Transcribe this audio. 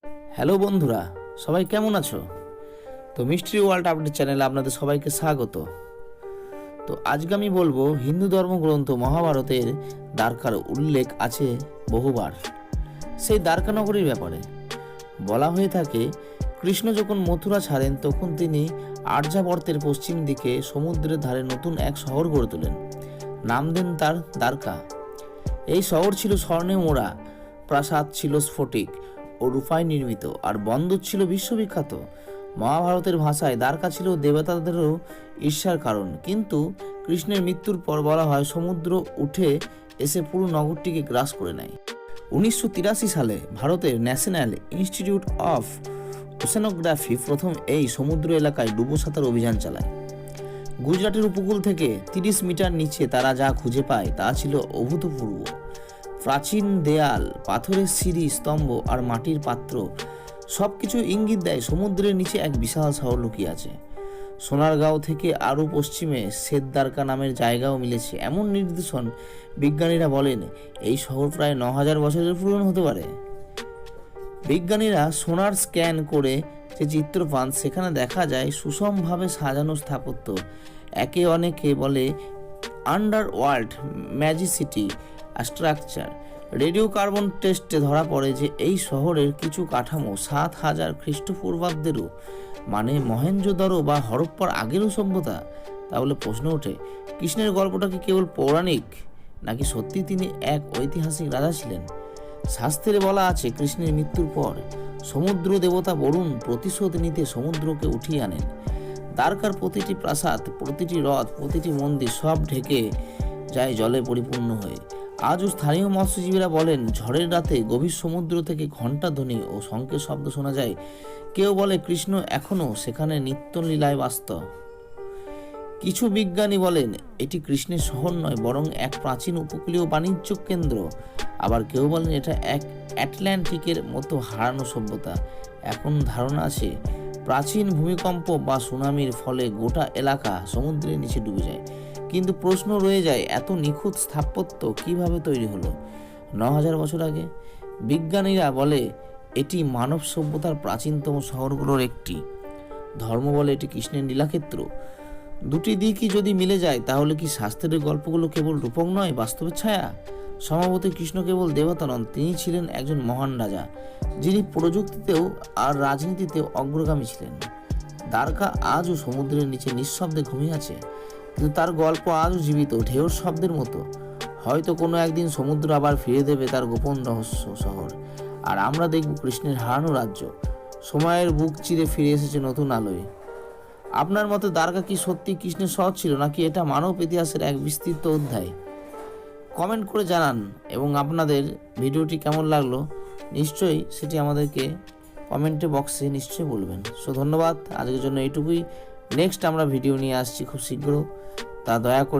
Hello বন্ধুরা, সবাই কেমন আছো? তো মিস্ট্রি ওয়ার্ল্ড আপডেট চ্যানেলে আপনাদের সবাইকে স্বাগত। তো আজকে আমি বলবো হিন্দু ধর্মগ্রন্থ মহাভারতের দ্বারকার উল্লেখ আছে বহুবার। সেই দ্বারকা নগরীর ব্যাপারে বলা হয়ে থাকে, কৃষ্ণ যখন মথুরা ছাড়েন তখন তিনি আর্যাবর্তের পশ্চিম দিকে সমুদ্রের ধারে নতুন এক শহর গড়ে তোলেন। নাম দেন তার দ্বারকা। এই শহর ছিল স্বর্ণে মোড়া, প্রাসাদ ছিল স্ফটিক ও রূপায় নির্মিত, আর বন্দর ছিল বিশ্ববিখ্যাত। মহাভারতের ভাষায় দ্বারকা ছিল দেবতাদেরও ঈর্ষার কারণ। কিন্তু কৃষ্ণের মৃত্যুর পর বলা হয় সমুদ্র উঠে এসে পুরো নগরটিকে গ্রাস করে নেয়। 1983 সালে ভারতের ন্যাশনাল ইনস্টিটিউট অফ ওশেনোগ্রাফি প্রথম এই সমুদ্র এলাকায় ডুবো সাঁতার অভিযান চালায়। গুজরাটের উপকূল থেকে 30 মিটার নিচে তারা যা খুঁজে পায় তা ছিল অভূতপূর্ব। প্রাচীন দেয়াল, পাথরের সিঁড়ি, স্তম্ভ আর মাটির পাত্র সবকিছু ইঙ্গিত দেয় সমুদ্রের নিচে এক বিশাল শহর লুকিয়ে আছে। সোনারগাঁও থেকে আরও পশ্চিমে শ্বেতদ্বারকা নামের জায়গাও মিলেছে এমন নির্দেশন। বিজ্ঞানীরা বলেন এই শহর প্রায় 9000 বছরের পুরনো হতে পারে। বিজ্ঞানীরা সোনার স্ক্যান করে যে চিত্র পান সেখানে দেখা যায় সুষমভাবে সাজানো স্থাপত্য। একে অনেকে বলে under world majesty structure. Radio carbon টেস্টে ধরা পড়ে যে এই শহরের কিছু কাঠামো 7000 খ্রিস্টপূর্বাব্দেরও, মানে মহেঞ্জোদারো বা হরপ্পার আগেরও সভ্যতা। তাহলে প্রশ্ন ওঠে, কৃষ্ণের গল্পটা কি কেবল পৌরাণিক, নাকি সত্যি তিনি এক ঐতিহাসিক রাজা ছিলেন? শাস্ত্রে বলা আছে কৃষ্ণের মৃত্যুর পর সমুদ্র দেবতা বরুণ প্রতিশোধ নিতে সমুদ্রকে উঠিয়ে আনেন। দ্বারকার প্রতিটি প্রাসাদ, প্রতিটি হ্রদ, প্রতিটি মন্দির সব ঢেকে যায় জলে পরিপূর্ণ হয়ে। আজও স্থানীয় মৎস্যজীবীরা বলেন ঝড়ের রাতে গভীর সমুদ্র থেকে ঘণ্টা ধ্বনি ও শঙ্খের শব্দ শোনা যায়। কেউ বলে কৃষ্ণ এখনও সেখানে নিত্যলীলায় ব্যস্ত। কিছু বিজ্ঞানী বলেন এটি কৃষ্ণের শহর নয়, বরং এক প্রাচীন উপকূলীয় বাণিজ্য কেন্দ্র। আবার কেউ বলেন এটা এক অ্যাটলান্টিকের মতো হারানো সভ্যতা। এখন ধারণা আছে প্রাচীন ভূমিকম্প বা সুনামির ফলে গোটা এলাকা সমুদ্রের নিচে ডুবে যায়। কিন্তু প্রশ্ন রয়ে যায়, এত নিখুঁত স্থাপত্য কিভাবে তৈরি হলো 9000 বছর আগে? বিজ্ঞানীরা বলে এটি মানব সভ্যতার প্রাচীনতম শহরগুলোর একটি। ধর্ম বলে এটি কৃষ্ণের লীলাক্ষেত্র। দুটি দিকই যদি মিলে যায় তাহলে কি শাস্ত্রের গল্পগুলো কেবল রূপক নয়, বাস্তবের ছায়া? সম্ভবত কৃষ্ণ কেবল দেবতা নন, তিনি ছিলেন একজন মহান রাজা, যিনি প্রযুক্তিতেও আর রাজনীতিতেও অগ্রগামী ছিলেন। দ্বারকা আজও সমুদ্রের নিচে নিঃশব্দে ঘুমিয়ে আছে, কিন্তু তার গল্প আজও জীবিত, ঢেউর শব্দের মতো। হয়তো কোনো একদিন সমুদ্র আবার ফিরে দেবে তার গোপন রহস্য শহর, আর আমরা দেখব কৃষ্ণের হারানো রাজ্য সময়ের বুক চিরে ফিরে এসেছে নতুন আলোয়। আপনার মতে দ্বারকা কি সত্যি কৃষ্ণের শহর ছিল, নাকি এটা মানব ইতিহাসের এক বিস্তৃত অধ্যায়? কমেন্ট করে জানান, এবং আপনাদের ভিডিওটি কেমন লাগলো নিশ্চয়ই সেটি আমাদেরকে কমেন্টে বক্সে নিশ্চয়ই বলবেন। ধন্যবাদ, আজকের জন্য এইটুকুই। নেক্সট আমরা ভিডিও নিয়ে আসছি খুব শীঘ্র, তা দয়া করে